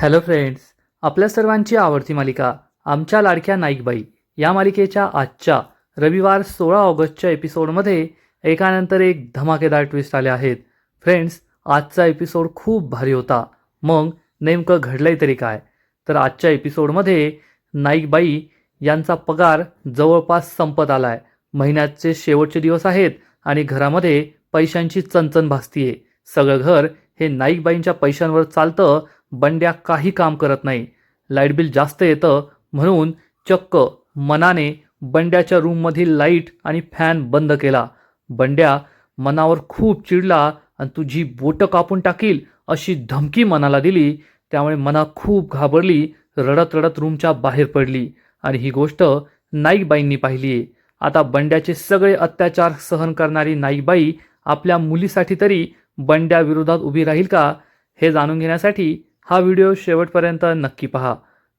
Hello friends, आपल्या सर्वांची आवडती मालिका आमच्या लाडक्या नाईकबाई या मालिकेच्या आजच्या रविवार 16 ऑगस्टच्या एपिसोडमध्ये एकानंतर एक धमाकेदार ट्विस्ट आले आहेत. फ्रेंड्स, आजचा एपिसोड खूप भारी होता. मग नेमकं घडलंय तरी काय? तर आजच्या एपिसोडमध्ये नाईकबाई यांचा पगार जवळपास संपत आलाय. महिन्याचे शेवटचे दिवस आहेत आणि घरामध्ये पैशांची चणचण भासतीये. सगळं घर हे नाईकबाईंच्या पैशांवर चालतं. बंड्या काही काम करत नाही. लाईट बिल जास्त येतं म्हणून चक्क मनाने बंड्याच्या रूममधील लाईट आणि फॅन बंद केला. बंड्या मनावर खूप चिडला आणि तुझी बोटं कापून टाकील अशी धमकी मनाला दिली. त्यामुळे मना खूप घाबरली, रडत रडत रूमच्या बाहेर पडली आणि ही गोष्ट नाईकबाईंनी पाहिली आहे. आता बंड्याचे सगळे अत्याचार सहन करणारी नाईकबाई आपल्या मुलीसाठी तरी बंड्याविरोधात उभी राहील का, हे जाणून घेण्यासाठी हा व्हिडिओ शेवटपर्यंत नक्की पहा.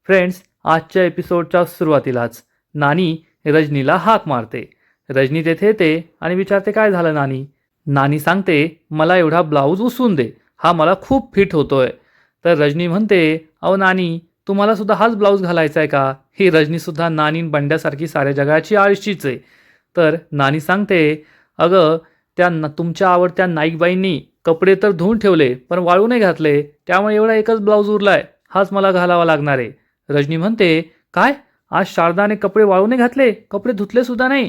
फ्रेंड्स, आजच्या एपिसोडच्या सुरुवातीलाच नानी रजनीला हाक मारते. रजनी तेथे येते आणि विचारते, काय झालं नानी? नानी सांगते, मला एवढा ब्लाऊज उसवून दे, हा मला खूप फिट होतोय. तर रजनी म्हणते, अहो नानी, तुम्हाला सुद्धा हाच ब्लाऊज घालायचा आहे का? ही रजनीसुद्धा नानी बंड्यासारखी साऱ्या जगाची आळशीच आहे. तर नानी सांगते, अगं तुमच्या आवडत्या नाईकबाईंनी कपडे तर धुवून ठेवले पण वाळू नाही घातले, त्यामुळे एवढा एकच ब्लाऊज उरलाय, हाच मला घालावा लागणार आहे. रजनी म्हणते, काय? आज शारदाने कपडे वाळू नाही घातले, कपडे धुतले सुद्धा नाही?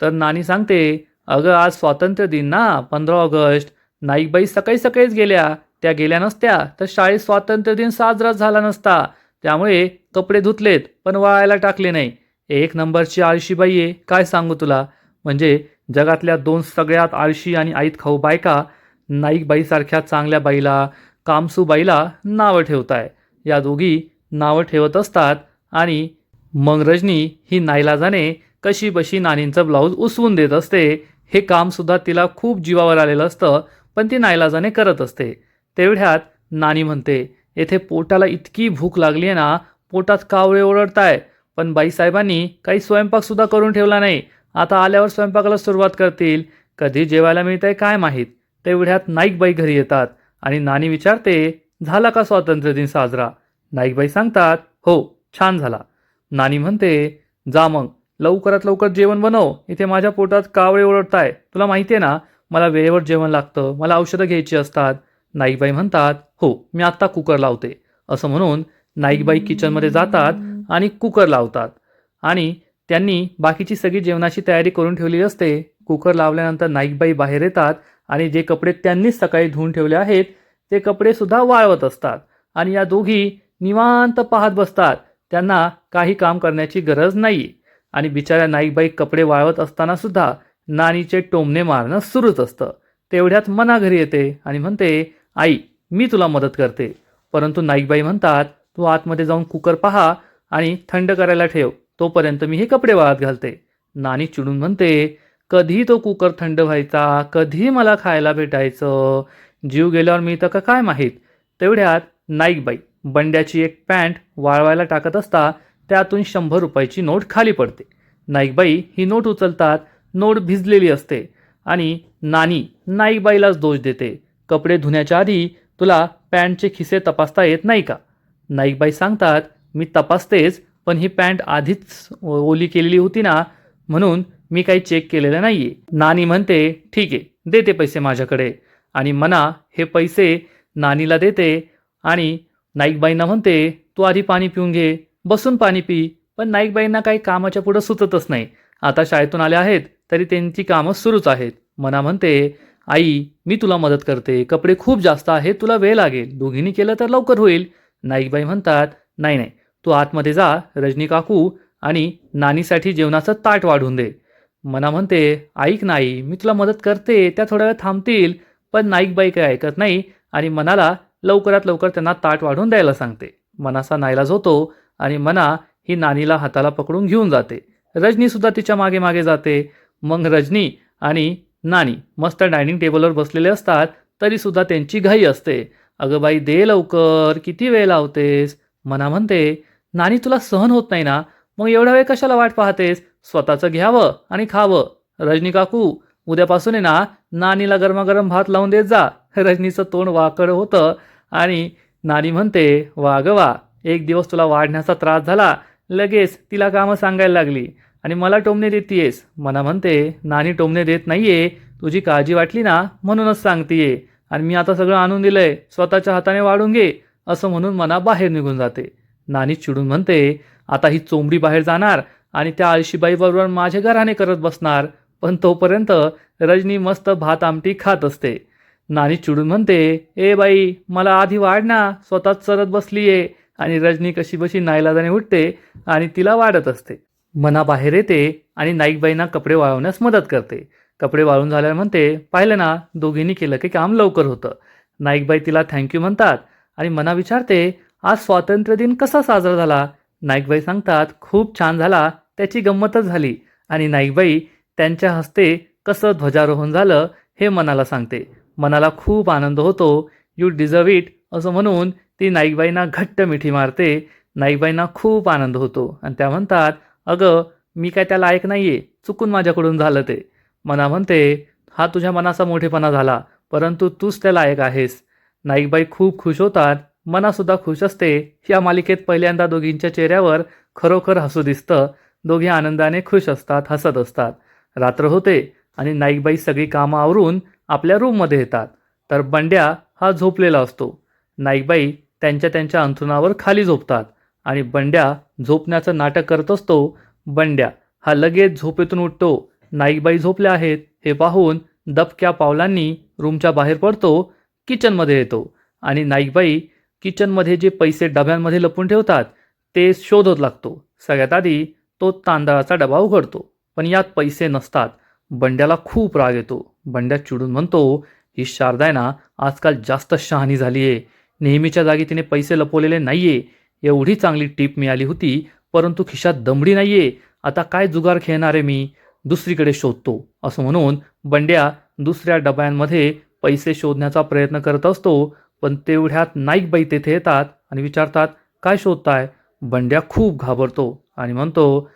तर नानी सांगते, अगं आज स्वातंत्र्य दिन ना, 15 ऑगस्ट. नाईकबाई सकाळी सकाळीच गेल्या, त्या गेल्या नसत्या तर शाळेत स्वातंत्र्य दिन साजरा झाला नसता. त्यामुळे कपडे धुतलेत पण वाळायला टाकले नाही. एक नंबरची आळशी बाई आहे, काय सांगू तुला. म्हणजे जगातल्या दोन सगळ्यात आळशी आणि आईत खाऊ बायका नाईकबाईसारख्या चांगल्या बाईला, कामसूबाईला नावं ठेवताय. या दोघी नावं ठेवत असतात आणि मग रजनी ही नाईलाजाने कशी बशी नानींचं ब्लाऊज उसवून देत असते. हे कामसुद्धा तिला खूप जीवावर आलेलं असतं पण ती नाईलाजाने करत असते. तेवढ्यात नानी म्हणते, येथे पोटाला इतकी भूक लागली आहे ना, पोटात कावळे ओरडताय, पण बाईसाहेबांनी काही स्वयंपाकसुद्धा करून ठेवला नाही. आता आल्यावर स्वयंपाकाला सुरुवात करतील. कधी जेवायला मिळतंय काय माहीत. तेवढ्यात नाईकबाई घरी येतात आणि नानी विचारते, झाला का स्वातंत्र्य दिन साजरा? नाईकबाई सांगतात, हो छान झाला. नानी म्हणते, जा मग लवकरात लवकर जेवण बनव, इथे माझ्या पोटात कावळे ओरडताय. तुला माहिती आहे ना, मला वेळेवर जेवण लागतं, मला औषधं घ्यायची असतात. नाईकबाई म्हणतात, हो मी आत्ता कुकर लावते. असं म्हणून नाईकबाई किचनमध्ये जातात आणि कुकर लावतात आणि त्यांनी बाकीची सगळी जेवणाची तयारी करून ठेवली असते. कुकर लावल्यानंतर नाईकबाई बाहेर येतात आणि जे कपडे त्यांनीच सकाळी धुवून ठेवले आहेत ते कपडे सुद्धा वाळवत असतात आणि या दोघी निवांत पाहत बसतात. त्यांना काही काम करण्याची गरज नाही आणि बिचाऱ्या नाईकबाई कपडे वाळवत असताना सुद्धा नानीचे टोमणे मारणं सुरूच असतं. तेवढ्यात मना घरी येते आणि म्हणते, आई मी तुला मदत करते. परंतु नाईकबाई म्हणतात, तू आतमध्ये जाऊन कुकर पहा आणि थंड करायला ठेव, तोपर्यंत मी हे कपडे वाळत घालते. नानी चिडून म्हणते, कधी तो कुकर थंड व्हायचा, कधी मला खायला भेटायचं, जीव गेल्यावर मी तर काय माहीत. तेवढ्यात नाईकबाई बंड्याची एक पॅन्ट वाळवायला टाकत असता त्यातून 100 रुपयाची नोट खाली पडते. नाईकबाई ही नोट उचलतात. नोट भिजलेली असते आणि नानी नाईकबाईलाच दोष देते, कपडे धुण्याच्या आधी तुला पॅन्टचे खिसे तपासता येत नाही का? नाईकबाई सांगतात, मी तपासतेच पण ही पॅन्ट आधीच ओली केलेली होती ना, म्हणून मी काही चेक केलेलं नाहीये. नानी म्हणते, ठीक आहे देते पैसे माझ्याकडे आणि मना हे पैसे नानीला देते आणि नाईकबाईंना म्हणते, तू आधी पाणी पिऊन घे, बसून पाणी पी. पण नाईकबाईंना काही कामाच्या पुढं सुचतच नाही. आता शाळेतून आल्या आहेत तरी त्यांची कामं सुरूच आहेत. मना म्हणते, आई मी तुला मदत करते, कपडे खूप जास्त आहेत, तुला वेळ लागेल, दोघींनी केलं तर लवकर होईल. नाईकबाई म्हणतात, नाही नाही तू आतमध्ये जा, रजनी काकू आणि नानीसाठी जेवणाचं ताट वाढून दे. मना म्हणते, ऐक नाही मी तुला मदत करते, त्या थोड्या वेळ थांबतील. पण नाईकबाई काय ऐकत नाही आणि मनाला लवकरात लवकर त्यांना ताट वाढून द्यायला सांगते. मनाचा नाईलाज होतो आणि मना ही नानीला हाताला पकडून घेऊन जाते. रजनीसुद्धा तिच्या मागे मागे जाते. मग रजनी आणि नानी मस्त डायनिंग टेबलवर बसलेले असतात तरीसुद्धा त्यांची घाई असते. अगं बाई दे लवकर, किती वेळ लावतेस? मना म्हणते, नानी तुला सहन होत नाही ना, मग एवढा वेळ कशाला वाट पाहतेस? स्वतःचं घ्यावं आणि खावं. रजनी काकू उद्यापासून आहे ना नानीला गरमागरम भात लावून देत जा. रजनीचं तोंड वाकड होतं आणि नानी म्हणते, वा ग वा, एक दिवस तुला वाढण्याचा त्रास झाला, लगेच तिला कामं सांगायला लागली आणि मला टोमणे देतीयेस. मना म्हणते, नानी टोमणे देत नाहीये, तुझी काळजी वाटली ना म्हणूनच सांगतीये, आणि मी आता सगळं आणून दिलंय, स्वतःच्या हाताने वाढून घे, असं म्हणून मना बाहेर निघून जाते. नानी चिडून म्हणते, आता ही चोंबडी बाहेर जाणार आणि त्या आळशीबाईबरोबर माझे घराणे करत बसणार, पण तोपर्यंत रजनी मस्त भात आमटी खात असते. नानी चिडून म्हणते, ए बाई, मला आधी वाढ ना, स्वतःच चरत बसलीये, आणि रजनी कशी बशी नाईलाजाने उठते आणि तिला वाढत असते. मना बाहेर येते आणि नाईकबाईंना कपडे वाळवण्यास मदत करते. कपडे वाळून झाल्यावर म्हणते, पाहिलं ना, दोघींनी केलं की काम लवकर होतं. नाईकबाई तिला थँक्यू म्हणतात आणि मना विचारते, आज स्वातंत्र्य दिन कसा साजरा झाला? नाईकबाई सांगतात, खूप छान झाला, त्याची गंमतच झाली. आणि नाईकबाई त्यांच्या हस्ते कसं ध्वजारोहण झालं हे मनाला सांगते. मनाला खूप आनंद होतो. यू डिझर्व इट असं म्हणून ती नाईकबाईंना घट्ट मिठी मारते. नाईकबाईंना खूप आनंद होतो आणि त्या म्हणतात, अगं, मी काय त्या लायक नाहीये, चुकून माझ्याकडून झालं ते. मना म्हणते, हा तुझ्या मनाचा मोठेपणा झाला, परंतु तूच त्या लायक आहेस. नाईकबाई खूप खुश होतात. मनासुद्धा खुश असते. या मालिकेत पहिल्यांदा दोघींच्या चेहऱ्यावर खरोखर हसू दिसतं. दोघे आनंदाने खुश असतात, हसत असतात. रात्र होते आणि नाईकबाई सगळी कामं आवरून आपल्या रूममध्ये येतात. तर बंड्या हा झोपलेला असतो. नाईकबाई त्यांच्या त्यांच्या अंथरुणावर खाली झोपतात आणि बंड्या झोपण्याचं नाटक करत असतो. बंड्या हा लगेच झोपेतून उठतो. नाईकबाई झोपल्या आहेत हे पाहून दबक्या पावलांनी रूमच्या बाहेर पडतो. किचनमध्ये येतो आणि नाईकबाई किचनमध्ये जे पैसे डब्यांमध्ये लपून ठेवतात ते शोधत लागतो. सगळ्यात आधी तो तांदळाचा डबा उघडतो, पण यात पैसे नसतात. बंड्याला खूप राग येतो. बंड्या चिडून म्हणतो, ही शारदा आहे ना, आजकाल जास्त शहाणी झाली आहे. नेहमीच्या जागी तिने पैसे लपवलेले नाहीये. एवढी चांगली टीप मिळाली होती, परंतु खिशात दमडी नाहीये. आता काय जुगार खेळणार आहे मी? दुसरीकडे शोधतो, असं म्हणून बंड्या दुसऱ्या डब्यांमध्ये पैसे शोधण्याचा प्रयत्न करत असतो. पण तेवढ्यात नाईकबाई तेथे येतात आणि विचारतात, काय शोधताय? बंड्या खूप घाबरतो आणि म्हणतो,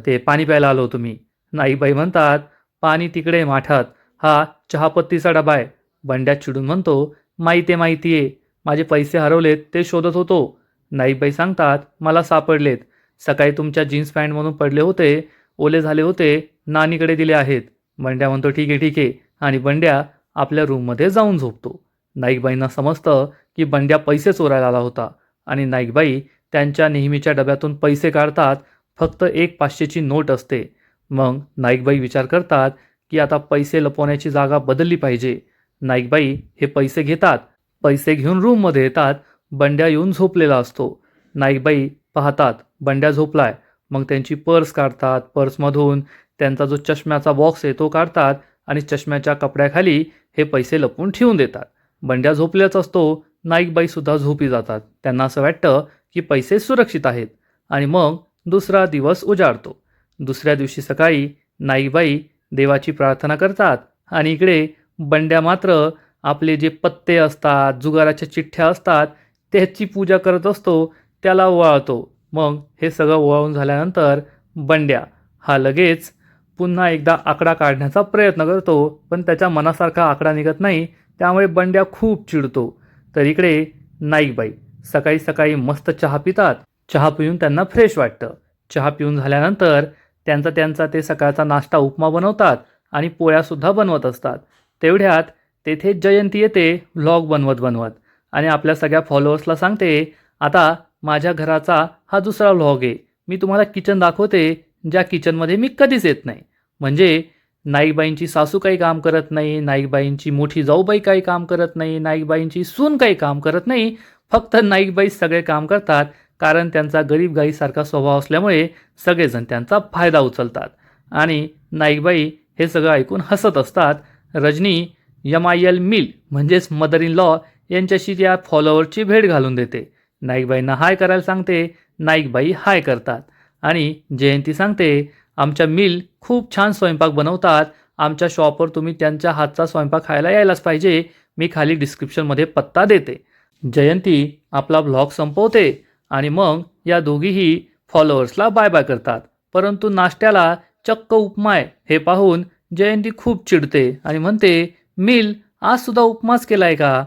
ते पाणी प्यायला आलो तुम्ही. नाईकबाई म्हणतात, पाणी तिकडे माठात, हा चहापत्तीचा डबा आहे. बंड्या चिडून म्हणतो, माहिती आहे, माझे पैसे हरवलेत, ते शोधत होतो. नाईकबाई सांगतात, मला सापडलेत. सकाळी तुमच्या जीन्स पॅन्टमधून पडले होते, ओले झाले होते, नानीकडे दिले आहेत. बंड्या म्हणतो, ठीक आहे, आणि बंड्या आपल्या रूममध्ये जाऊन झोपतो. नाईकबाईंना समजतं की बंड्या पैसे चोरायला आला होता आणि नाईकबाई त्यांच्या नेहमीच्या डब्यातून पैसे काढतात. फक्त एक 500ची नोट असते. मग नाईकबाई विचार करतात की आता पैसे लपवण्याची जागा बदलली पाहिजे. नाईकबाई हे पैसे घेतात. पैसे घेऊन रूममध्ये येतात. बंड्या येऊन झोपलेला असतो. नाईकबाई पाहतात बंड्या झोपलाय. मग त्यांची पर्स काढतात. पर्समधून त्यांचा जो चष्म्याचा बॉक्स आहे तो काढतात आणि चष्म्याच्या कपड्याखाली हे पैसे लपवून ठेवून देतात. बंड्या झोपल्याच असतो. नाईकबाईसुद्धा झोपी जातात. त्यांना असं वाटतं की पैसे सुरक्षित आहेत आणि मग दुसरा दिवस उजाडतो. दुसऱ्या दिवशी सकाळी नाईकबाई देवाची प्रार्थना करतात आणि इकडे बंड्या मात्र आपले जे पत्ते असतात, जुगाराच्या चिठ्ठ्या असतात, त्याची पूजा करत असतो. त्याला ओवाळतो. मग हे सगळं ओवाळून झाल्यानंतर बंड्या हा लगेच पुन्हा एकदा आकडा काढण्याचा प्रयत्न करतो, पण त्याच्या मनासारखा आकडा निघत नाही. त्यामुळे बंड्या खूप चिडतो. तर इकडे नाईकबाई सकाळी सकाळी मस्त चहा पितात. चहा पिऊन त्यांना फ्रेश वाटतं. चहा पिऊन झाल्यानंतर त्यांचा ते सकाळचा नाश्ता उपमा बनवतात आणि पोळ्यासुद्धा बनवत असतात. तेवढ्यात तेथे जयंती येते व्लॉग बनवत आणि आपल्या सगळ्या फॉलोअर्सला सांगते, आता माझ्या घराचा हा दुसरा व्लॉग आहे. मी तुम्हाला किचन दाखवते, ज्या किचनमध्ये मी कधीच येत नाही. म्हणजे नाईकबाईंची सासू काही काम करत नाही, नाईकबाईंची मोठी जाऊबाई काही काम करत नाही, नाईकबाईंची सून काही काम करत नाही. फक्त नाईकबाई सगळे काम करतात, कारण त्यांचा गरीब गाईसारखा स्वभाव असल्यामुळे सगळेजण त्यांचा फायदा उचलतात. आणि नाईकबाई हे सगळं ऐकून हसत असतात. रजनी MIL मिल म्हणजेच मदर इन लॉ यांच्याशी त्या फॉलोअरची भेट घालून देते. नाईकबाईंना हाय करायला सांगते. नाईकबाई हाय करतात आणि जयंती सांगते, आमच्या मिल खूप छान स्वयंपाक बनवतात. आमच्या शॉपवर तुम्ही त्यांच्या हातचा स्वयंपाक खायला यायलाच पाहिजे. मी खाली डिस्क्रिप्शनमध्ये पत्ता देते. जयंती आपला व्लॉग संपवते आणि मग या दोघीही फॉलोअर्सला बाय बाय करतात. परंतु नाश्त्याला चक्क उपमा आहे हे पाहून जयंती खूप चिडते आणि म्हणते, मिल आज सुद्धा उपमाच केलाय का?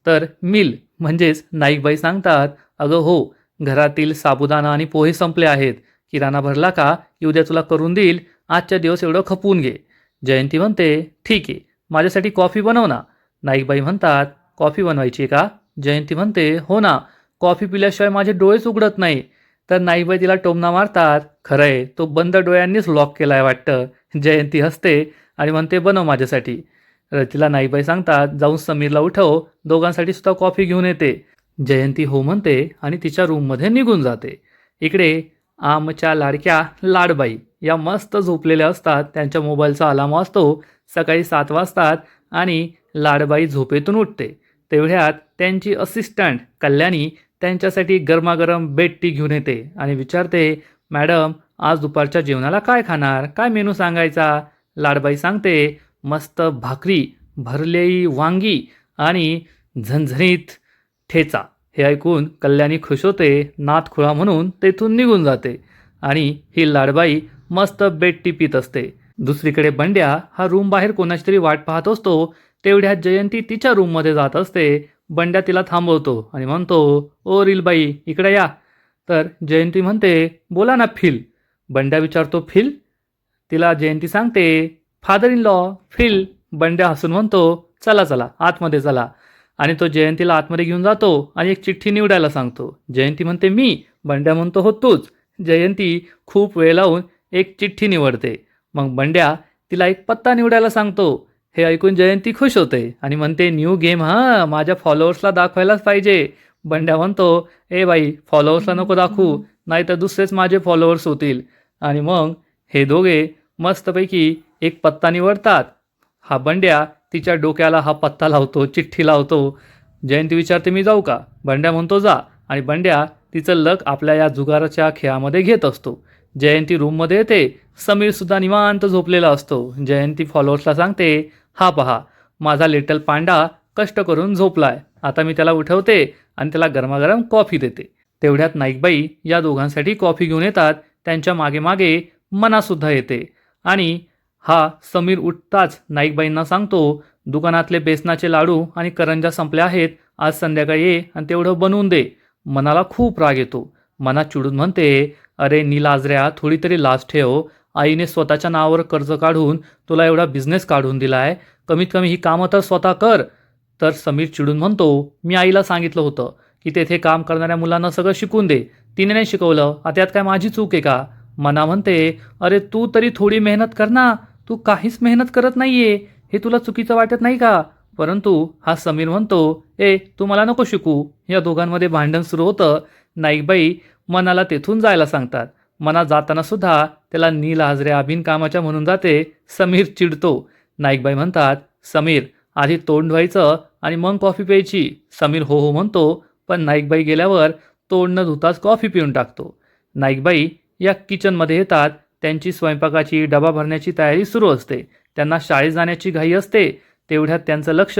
तर मिल म्हणजेच नाईकबाई सांगतात, अगं हो, घरातील साबुदाणा आणि पोहे संपले आहेत. किराणा भरला का की उद्या तुला करून देईल. आजच्या दिवस एवढं खपवून घे. जयंती म्हणते, ठीक आहे, माझ्यासाठी कॉफी बनव ना. नाईकबाई म्हणतात, कॉफी बनवायची आहे का? जयंती म्हणते, हो ना, कॉफी पिल्याशिवाय माझे डोळेच उघडत नाही. तर नाईकबाई तिला टोमणा मारतात, खरंय तो बंद डोळ्यांनीच लॉक केलाय वाटतं. जयंती हसते आणि म्हणते, बनव माझ्यासाठी. तिला नाईकबाई सांगतात, जाऊन समीरला उठव, दोघांसाठी सुद्धा कॉफी घेऊन येते. जयंती हो म्हणते आणि तिच्या रूममध्ये निघून जाते. इकडे आमच्या लाडक्या लाडबाई या मस्त झोपलेल्या असतात. त्यांच्या मोबाईलचा अलार्म वाजतो. सकाळी 7 वाजतात आणि लाडबाई झोपेतून उठते. तेवढ्यात त्यांची असिस्टंट कल्याणी त्यांच्यासाठी गरमागरम बेड टी घेऊन येते आणि विचारते, मॅडम आज दुपारच्या जेवणाला काय खाणार, काय मेनू सांगायचा? लाडबाई सांगते, मस्त भाकरी, भरलेली वांगी आणि झणझणीत ठेचा. हे ऐकून कल्याणी खुश होते. नात खुळा म्हणून तेथून निघून जाते आणि ही लाडबाई मस्त बेड टी पित असते. दुसरीकडे बंड्या हा रूम बाहेर कोणाची तरी वाट पाहत असतो. तेवढ्यात जयंती तिच्या रूममध्ये जात असते. बंड्या तिला थांबवतो आणि म्हणतो, ओ रीलबाई इकडे या. तर जयंती म्हणते, बोला ना फिल. बंड्या विचारतो, फिल? तिला जयंती सांगते, फादर इन लॉ फिल. बंड्या हसून म्हणतो, चला चला आतमध्ये चला. आणि तो जयंतीला आतमध्ये घेऊन जातो आणि एक चिठ्ठी निवडायला सांगतो. जयंती म्हणते, मी? बंड्या म्हणतो, हो तूच. जयंती खूप वेळ लावून एक चिठ्ठी निवडते. मग बंड्या तिला एक पत्ता निवडायला सांगतो. हे ऐकून जयंती खुश होते आणि म्हणते, न्यू गेम हां, माझ्या फॉलोअर्सला दाखवायलाच पाहिजे. बंड्या म्हणतो, ए बाई, फॉलोअर्सला नको दाखवू, नाहीतर दुसरेच माझे फॉलोअर्स होतील. आणि मग हे दोघे मस्तपैकी एक पत्ता निवडतात. हा बंड्या तिच्या डोक्याला हा पत्ता लावतो, चिठ्ठी लावतो. जयंती विचारते, मी जाऊ का? बंड्या म्हणतो, जा. आणि बंड्या तिचं लक आपल्या या जुगाराच्या खेळामध्ये घेत असतो. जयंती रूममध्ये येते. समीरसुद्धा निवांत झोपलेला असतो. जयंती फॉलोअर्सला सांगते, हा पहा, माझा लिटल पांडा कष्ट करून झोपलाय. आता मी त्याला उठवते आणि त्याला गरमागरम कॉफी देते. तेवढ्यात नाईकबाई या दोघांसाठी कॉफी घेऊन येतात. त्यांच्या मागे मागे मनासुद्धा येते आणि हा समीर उठताच नाईकबाईंना सांगतो, दुकानातले बेसनाचे लाडू आणि करंजा संपले आहेत, आज संध्याकाळी ये आणि तेवढं बनवून दे. मनाला खूप राग येतो. मनात चिडून म्हणते, अरे निलाजऱ्या, थोडी तरी लाज ठेव. आईने स्वतःच्या नावावर कर्ज काढून तुला एवढा बिझनेस काढून दिलाय, कमीत कमी ही कामं तर स्वतः कर. तर समीर चिडून म्हणतो, मी आईला सांगितलं होतं की तेथे काम करणाऱ्या मुलांना सगळं शिकून दे, तिने नाही शिकवलं, आता यात काय माझी चूक आहे का? मना म्हणते, अरे तू तरी थोडी मेहनत कर ना, तू काहीच मेहनत करत नाहीये, हे तुला चुकीचं वाटत नाही का? परंतु हा समीर म्हणतो, ए तू मला नको शिकू. या दोघांमध्ये भांडण सुरू होतं. नाईकबाई मनाला तेथून जायला सांगतात. मना जाताना सुद्धा त्याला नील हाजऱ्या बिनकामाच्या म्हणून जाते. समीर चिडतो. नाईकबाई म्हणतात, समीर आधी तोंड धुवायचं आणि मग कॉफी प्यायची. समीर हो हो म्हणतो, पण नाईकबाई गेल्यावर तोंड न धुताच कॉफी पिऊन टाकतो. नाईकबाई या किचनमध्ये येतात. त्यांची स्वयंपाकाची डबा भरण्याची तयारी सुरू असते. त्यांना शाळेत जाण्याची घाई असते. तेवढ्यात त्यांचं लक्ष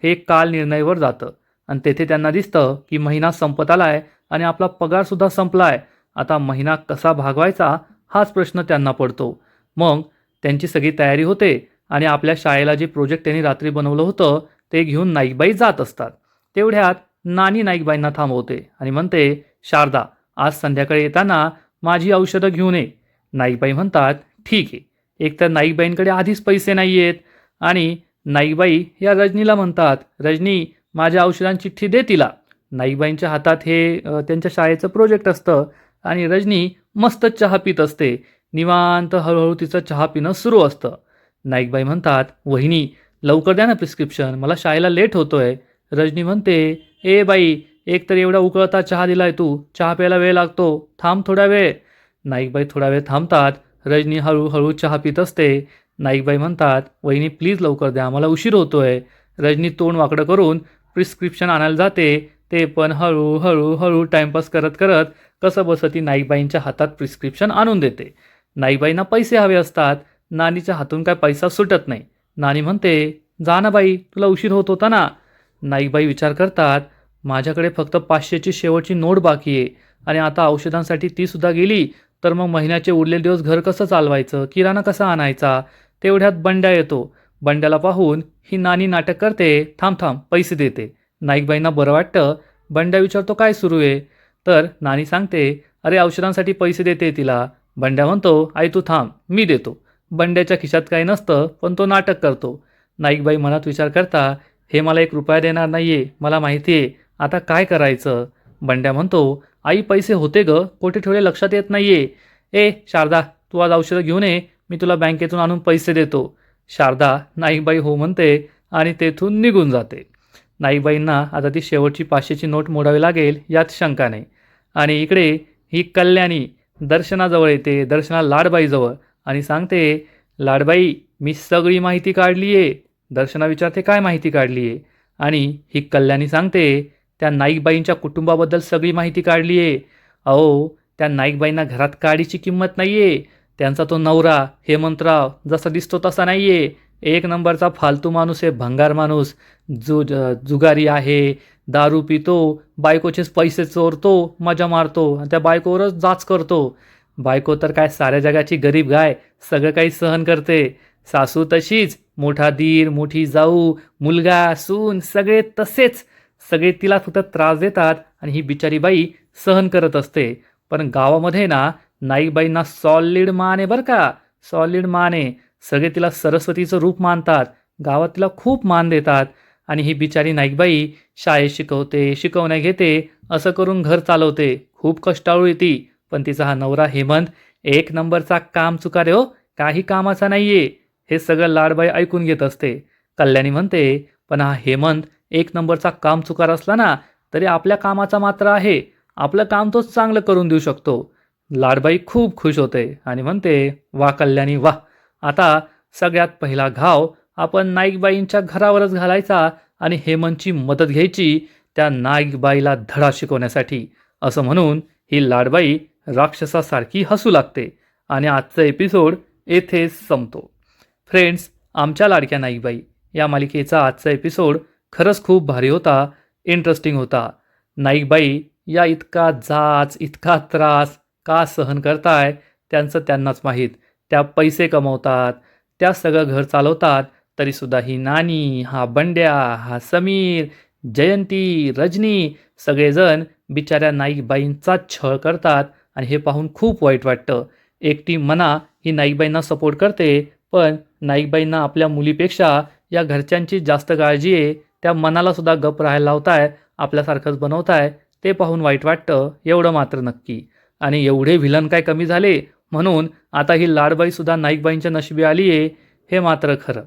हे काल निर्णयवर जातं आणि तेथे त्यांना दिसतं की महिना संपत आलाय आणि आपला पगारसुद्धा संपलाय. आता महिना कसा भागवायचा हाच प्रश्न त्यांना पडतो. मग त्यांची सगळी तयारी होते आणि आपल्या शाळेला जे प्रोजेक्ट त्यांनी रात्री बनवलं होतं ते घेऊन नाईकबाई जात असतात. तेवढ्यात नानी नाईकबाईंना थांबवते आणि म्हणते, शारदा, आज संध्याकाळी येताना माझी औषधं घेऊन ये. नाईकबाई म्हणतात, ठीक आहे. एकतर नाईकबाईंकडे आधीच पैसे नाही आहेत आणि नाईकबाई या रजनीला म्हणतात, रजनी माझ्या औषधांची चिठ्ठी दे तिला. नाईकबाईंच्या हातात हे त्यांच्या शाळेचं प्रोजेक्ट असतं आणि रजनी मस्त चहा पित असते. निवांत हळूहळू तिचं चहा पिणं सुरू असतं. नाईकबाई म्हणतात, वहिनी लवकर द्या ना प्रिस्क्रिप्शन, मला शाळेला लेट होतोय. रजनी म्हणते, ए बाई, एक तर एवढा उकळता चहा दिलाय तू, चहा प्यायला वेळ लागतो, थांब थोडा वेळ. नाईकबाई थोडा वेळ थांबतात. रजनी हळूहळू चहा पित असते. नाईकबाई म्हणतात, वहिनी प्लीज लवकर द्या, मला उशीर होतोय. रजनी तोंड वाकडं करून प्रिस्क्रिप्शन आणायला जाते. ते पण हळू टाइमपास करत करत कसं बसं ती नाईकबाईंच्या हातात प्रिस्क्रिप्शन आणून देते. नाईकबाईंना पैसे हवे असतात. नानीच्या हातून काय पैसा सुटत नाही. नानी म्हणते, जा ना बाई, तुला उशीर होत होता ना. नाईकबाई विचार करतात, माझ्याकडे फक्त 500ची शेवटची नोट बाकी आहे आणि आता औषधांसाठी ती सुद्धा गेली तर मग महिन्याचे उरलेले दिवस घर कसं चालवायचं, किराणा कसा आणायचा. तेवढ्यात बंड्या येतो. बंड्याला पाहून ही नानी नाटक करते, थांब थांब पैसे देते. नाईकबाईंना बरं वाटतं. बंड्या विचारतो काय सुरू आहे. तर नानी सांगते अरे औषधांसाठी पैसे देते तिला. बंड्या म्हणतो आई तू थांब मी देतो. बंड्याच्या खिशात काही नसतं पण तो नाटक करतो. नाईकबाई मनात विचार करता हे मला 1 रुपया देणार नाहीये मला माहिती आहे. आता काय करायचं. बंड्या म्हणतो आई पैसे होते ग कुठे ठेवले लक्षात येत नाहीये. ए शारदा तू आज औषधं घेऊन ये मी तुला बँकेतून आणून पैसे देतो. शारदा नाईकबाई हो म्हणते आणि तेथून निघून जाते. नाईकबाईंना आता ती शेवटची 500ची नोट मोडावी लागेल यात शंका नाही. आणि इकडे ही कल्याणी दर्शनाजवळ येते. दर्शना लाडबाईजवळ आणि सांगते लाडबाई मी सगळी माहिती काढली आहे. दर्शना विचारते काय माहिती काढली आहे. आणि ही कल्याणी सांगते त्या नाईकबाईंच्या कुटुंबाबद्दल सगळी माहिती काढली आहे. अहो त्या नाईकबाईंना घरात काडीची किंमत नाही आहे. त्यांचा तो नवरा हेमंतराव जसा दिसतो तसा नाही आहे. 1 नंबरचा फालतू माणूस आहे भंगार माणूस. जुगारी आहे. दारू पितो. बायकोचेच पैसे चोरतो मजा मारतो आणि त्या बायकोवरच जाच करतो. बायको तर काय साऱ्या जगाची गरीब गाय सगळं काही सहन करते. सासू तशीच. मोठा दीर मोठी जाऊ मुलगा सून सगळे तसेच. सगळे तिला फक्त त्रास देतात आणि ही बिचारी बाई सहन करत असते. पण गावामध्ये ना नाईकबाईंना सॉलिड मान आहे बरं का. सॉलिड मान आहे. सगळे तिला सरस्वतीचं रूप मानतात. गावात तिला खूप मान देतात. आणि ही बिचारी नाईकबाई शाळेत शिकवते शिकवण्या घेते असं करून घर चालवते. खूप कष्टाळू ती. पण तिचा हा नवरा हेमंत 1 नंबरचा काम चुकार आहे हो. काही कामाचा नाही आहे. हे सगळं लाडबाई ऐकून घेत असते. कल्याणी म्हणते पण हा हेमंत 1 नंबरचा काम चुकार असला ना तरी आपल्या कामाचा मात्र आहे. आपलं काम तोच चांगलं करून देऊ शकतो. लाडबाई खूप खुश होते आणि म्हणते वा कल्याणी वा. आता सगळ्यात पहिला घाव आपण नाईकबाईंच्या घरावरच घालायचा आणि हेमंतची मदत घ्यायची त्या नाईकबाईला धडा शिकवण्यासाठी. असं म्हणून ही लाडबाई राक्षसासारखी हसू लागते आणि आजचा एपिसोड येथेच संपतो. फ्रेंड्स आमच्या लाडक्या नाईकबाई या मालिकेचा आजचा एपिसोड खरंच खूप भारी होता. इंटरेस्टिंग होता. नाईकबाई या इतका जाच इतका त्रास का सहन करताय त्यांचं त्यांनाच माहीत. त्या पैसे कमवतात. त्या सगळं घर चालवतात. तरीसुद्धा ही नानी हा बंड्या हा समीर जयंती रजनी सगळेजण बिचाऱ्या नाईकबाईंचा छळ करतात. आणि हे पाहून खूप वाईट वाटतं. एकटी मना ही नाईकबाईंना सपोर्ट करते पण नाईकबाईंना आपल्या मुलीपेक्षा या घरच्यांची जास्त काळजी आहे. त्या मनालासुद्धा गप राहायला लावताय आपल्यासारखंच बनवताय. ते पाहून वाईट वाटतं एवढं मात्र नक्की. आणि एवढे व्हिलन काय कमी झाले म्हणून आता ही लाडबाईसुद्धा नाईकबाईंच्या नशिबी आली आहे हे मात्र खरं.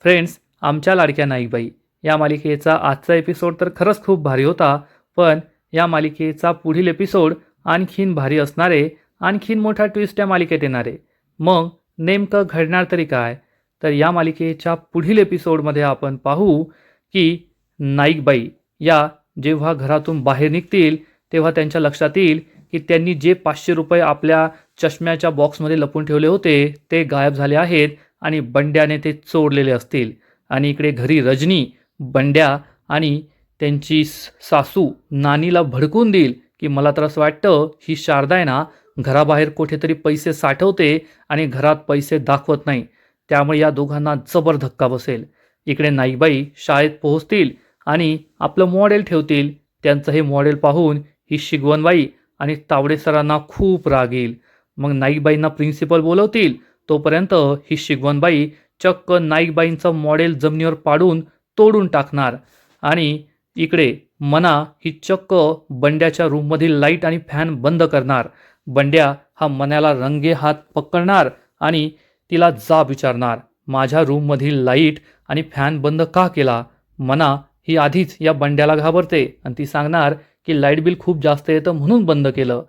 फ्रेंड्स आमच्या लाडक्या नाईकबाई या मालिकेचा आजचा एपिसोड तर खरंच खूप भारी होता. पण या मालिकेचा पुढील एपिसोड आणखीन भारी असणारे. आणखीन मोठा ट्विस्ट या मालिकेत येणारे. मग नेमकं घडणार तरी काय. तर या मालिकेच्या पुढील एपिसोडमध्ये आपण पाहू की नाईकबाई या जेव्हा घरातून बाहेर निघतील तेव्हा त्यांच्या लक्षात येईल की त्यांनी जे 500 रुपये आपल्या चष्म्याच्या बॉक्समध्ये लपून ठेवले होते ते गायब झाले आहेत आणि बंड्याने ते चोरलेले असतील. आणि इकडे घरी रजनी बंड्या आणि त्यांची सासू नानीला भडकून देईल की मला तर असं वाटतं ही शारदा आहे ना घराबाहेर कुठेतरी पैसे साठवते आणि घरात पैसे दाखवत नाही. त्यामुळे या दोघांना जबर धक्का बसेल. इकडे नाईकबाई शाळेत पोहोचतील आणि आपलं मॉडेल ठेवतील. त्यांचं हे मॉडेल पाहून ही शिगवणबाई आणि तावडे सरांना खूप राग येईल. मग नाईकबाईंना प्रिन्सिपल बोलवतील. तोपर्यंत ही शिगवणबाई चक्क नाईकबाईंचं मॉडेल जमिनीवर पाडून तोडून टाकणार. आणि इकडे मना ही चक्क बंड्याच्या रूममधील लाईट आणि फॅन बंद करणार. बंड्या हा मनाला रंगे हात पकडणार आणि तिला जाब विचारणार माझ्या रूममधील लाईट आणि फॅन बंद का केला. मना ही आधीच या बंड्याला घाबरते आणि ती सांगणार की लाईट बिल खूप जास्त येतं म्हणून बंद केलं.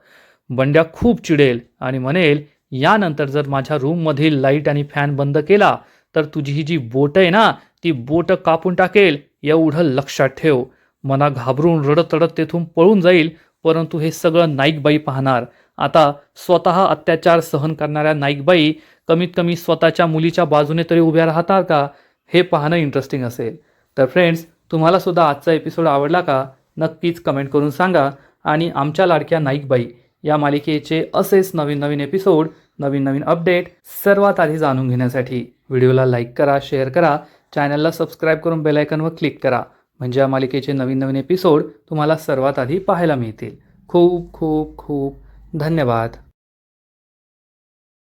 बंड्या खूप चिडेल आणि म्हणेल यानंतर जर माझ्या रूममधील लाईट आणि फॅन बंद केला तर तुझी ही जी बोटं आहे ना ती बोटं कापून टाकेल एवढं लक्षात ठेव. मना घाबरून रडत रडत तेथून पळून जाईल. परंतु हे सगळं नाईकबाई पाहणार. आता स्वतः अत्याचार सहन करणाऱ्या नाईकबाई कमीत कमी स्वतःच्या मुलीच्या बाजूने तरी उभ्या राहतात का हे पाहणं इंटरेस्टिंग असेल. तर फ्रेंड्स तुम्हालासुद्धा आजचा एपिसोड आवडला का नक्कीच कमेंट करून सांगा. आणि आमच्या लाडक्या नाईकबाई या मालिकेचे असेच नवीन नवीन एपिसोड नवीन नवीन अपडेट सर्वात आधी जाणून घेण्यासाठी व्हिडिओला लाईक करा शेअर करा चॅनलला सबस्क्राईब करून बेल आयकॉनवर क्लिक करा म्हणजे या मालिकेचे नवीन नवीन एपिसोड तुम्हाला सर्वात आधी पाहायला मिळतील. खूप खूप खूप धन्यवाद.